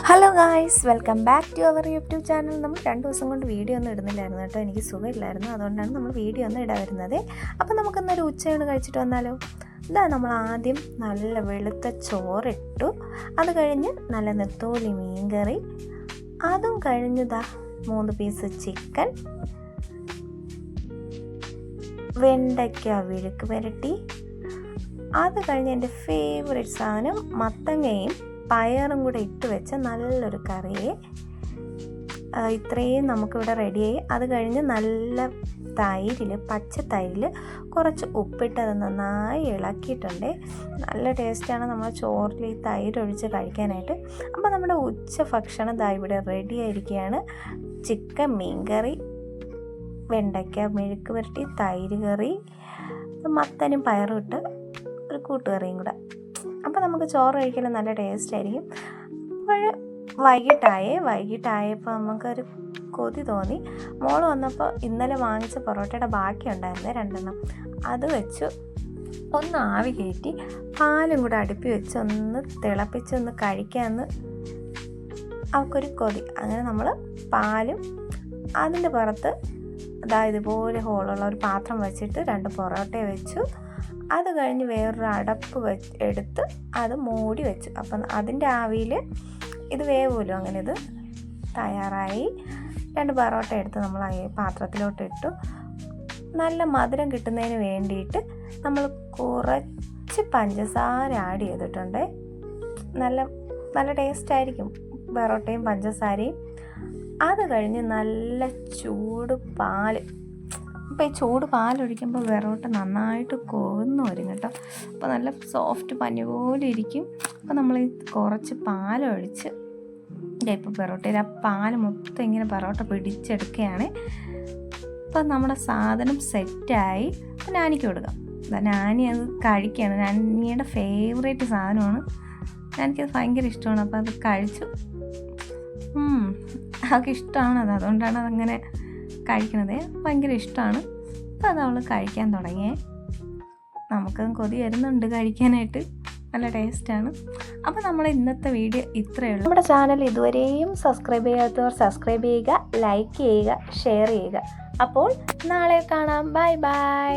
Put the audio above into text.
Hello guys, welcome back to our YouTube channel. നമ്മൾ 2 ദിവസം കൊണ്ട് വീഡിയോ ഒന്നും ഇടുന്നില്ലായിരുന്നു കേട്ടോ. എനിക്ക് സുഖമില്ലായിരുന്നു, അതുകൊണ്ടാണ് നമ്മൾ വീഡിയോ ഒന്നും ഇടാൻ വരുന്നത്. അപ്പോൾ നമുക്കൊന്നൊരു ഉച്ചയൂണ് കഴിച്ചിട്ട് വന്നാലോ? ഇതാ, നമ്മൾ ആദ്യം നല്ല വെളുത്ത ചോറിട്ടു, അത് കഴിഞ്ഞ് നല്ല നെത്തോലി മീൻകറി, അതും കഴിഞ്ഞതാ 3 പീസ് ചിക്കൻ, വെണ്ടയ്ക്ക വിഴുക്ക് പുരട്ടി, അത് കഴിഞ്ഞ് എൻ്റെ ഫേവറേറ്റ് സാധനം മത്തങ്ങയും പയറും കൂടെ ഇട്ട് വെച്ച നല്ലൊരു കറിയെ. ഇത്രയും നമുക്കിവിടെ റെഡിയായി. അത് കഴിഞ്ഞ് നല്ല തൈരിൽ, പച്ച തൈരിൽ കുറച്ച് ഉപ്പിട്ട് അത് നന്നായി ഇളക്കിയിട്ടുണ്ട്. നല്ല ടേസ്റ്റാണ് നമ്മൾ ചോറിൽ ഈ തൈര് ഒഴിച്ച് കഴിക്കാനായിട്ട്. അപ്പോൾ നമ്മുടെ ഉച്ച ഭക്ഷണം ദാ ഇവിടെ റെഡി ആയിരിക്കുകയാണ്. ചിക്കൻ മീൻകറി, വെണ്ടയ്ക്ക മെഴുക്ക് പുരട്ടി, തൈര് കറി, മത്തനും പയറും ഇട്ട് ഒരു കൂട്ടുകറിയും കൂടെ. അപ്പോൾ നമുക്ക് ചോറ് കഴിക്കാൻ നല്ല ടേസ്റ്റ് ആയിരിക്കും. അപ്പോൾ വൈകിട്ടായപ്പോൾ നമുക്കൊരു കൊതി തോന്നി. മോള് വന്നപ്പോൾ ഇന്നലെ വാങ്ങിച്ച പൊറോട്ടയുടെ ബാക്കി ഉണ്ടായിരുന്നേ 2 അത് വെച്ച് ഒന്ന് ആവി കയറ്റി പാലും കൂടെ അടുപ്പി വെച്ച് ഒന്ന് തിളപ്പിച്ചൊന്ന് കഴിക്കാമെന്ന് അവൾക്കൊരു കൊതി. അങ്ങനെ നമ്മൾ പാലും അതിൻ്റെ പുറത്ത് ഇതുപോലെ ഹോളുള്ള ഒരു പാത്രം വെച്ചിട്ട് 2 പൊറോട്ട വെച്ചു. അത് കഴിഞ്ഞ് വേറൊരു അടപ്പ് എടുത്ത് അത് മൂടി വെച്ചു. അപ്പം അതിൻ്റെ ആവിയിൽ ഇത് വേവുമല്ലോ. അങ്ങനെ ഇത് തയ്യാറായി. 2 പൊറോട്ട എടുത്ത് നമ്മൾ പാത്രത്തിലോട്ട് ഇട്ടു. നല്ല മധുരം കിട്ടുന്നതിന് വേണ്ടിയിട്ട് നമ്മൾ കുറച്ച് പഞ്ചസാര ആഡ് ചെയ്തിട്ടുണ്ട്. നല്ല ടേസ്റ്റായിരിക്കും പൊറോട്ടയും പഞ്ചസാരയും. അത് കഴിഞ്ഞ് നല്ല ചൂട് പാല്. അപ്പോൾ ഈ ചൂട് പാലൊഴിക്കുമ്പോൾ പൊറോട്ട നന്നായിട്ട് കൊന്ന് വരും കേട്ടോ. അപ്പോൾ നല്ല സോഫ്റ്റ് പഞ്ഞി പോലെ ഇരിക്കും. അപ്പോൾ നമ്മൾ കുറച്ച് പാലൊഴിച്ച് ഇപ്പോൾ പൊറോട്ടയിൽ ആ പാല് മൊത്തം ഇങ്ങനെ പൊറോട്ട പിടിച്ചെടുക്കുകയാണ്. അപ്പോൾ നമ്മുടെ സാധനം സെറ്റായി. അപ്പോൾ നാനിക്ക് കൊടുക്കാം. നാനി അത് കഴിക്കുകയാണ്. നാനിയുടെ ഫേവറേറ്റ് സാധനമാണ്. എനിക്കത് ഭയങ്കര ഇഷ്ടമാണ്. അപ്പോൾ അത് കഴിച്ചു. അവൾക്ക് ഇഷ്ടമാണത്, അതുകൊണ്ടാണ് അതങ്ങനെ കഴിക്കണത്. ഭയങ്കര ഇഷ്ടമാണ്. അപ്പോൾ അത് അവൾ കഴിക്കാൻ തുടങ്ങിയേ. നമുക്കതും കൊതി വരുന്നുണ്ട് കഴിക്കാനായിട്ട്. നല്ല ടേസ്റ്റാണ്. അപ്പോൾ നമ്മുടെ ഇന്നത്തെ വീഡിയോ ഇത്രയേ ഉള്ളൂ. നമ്മുടെ ചാനൽ ഇതുവരെയും സബ്സ്ക്രൈബ് ചെയ്യാത്തവർ സബ്സ്ക്രൈബ് ചെയ്യുക, ലൈക്ക് ചെയ്യുക, ഷെയർ ചെയ്യുക. അപ്പോൾ നാളെ കാണാം. Bye bye.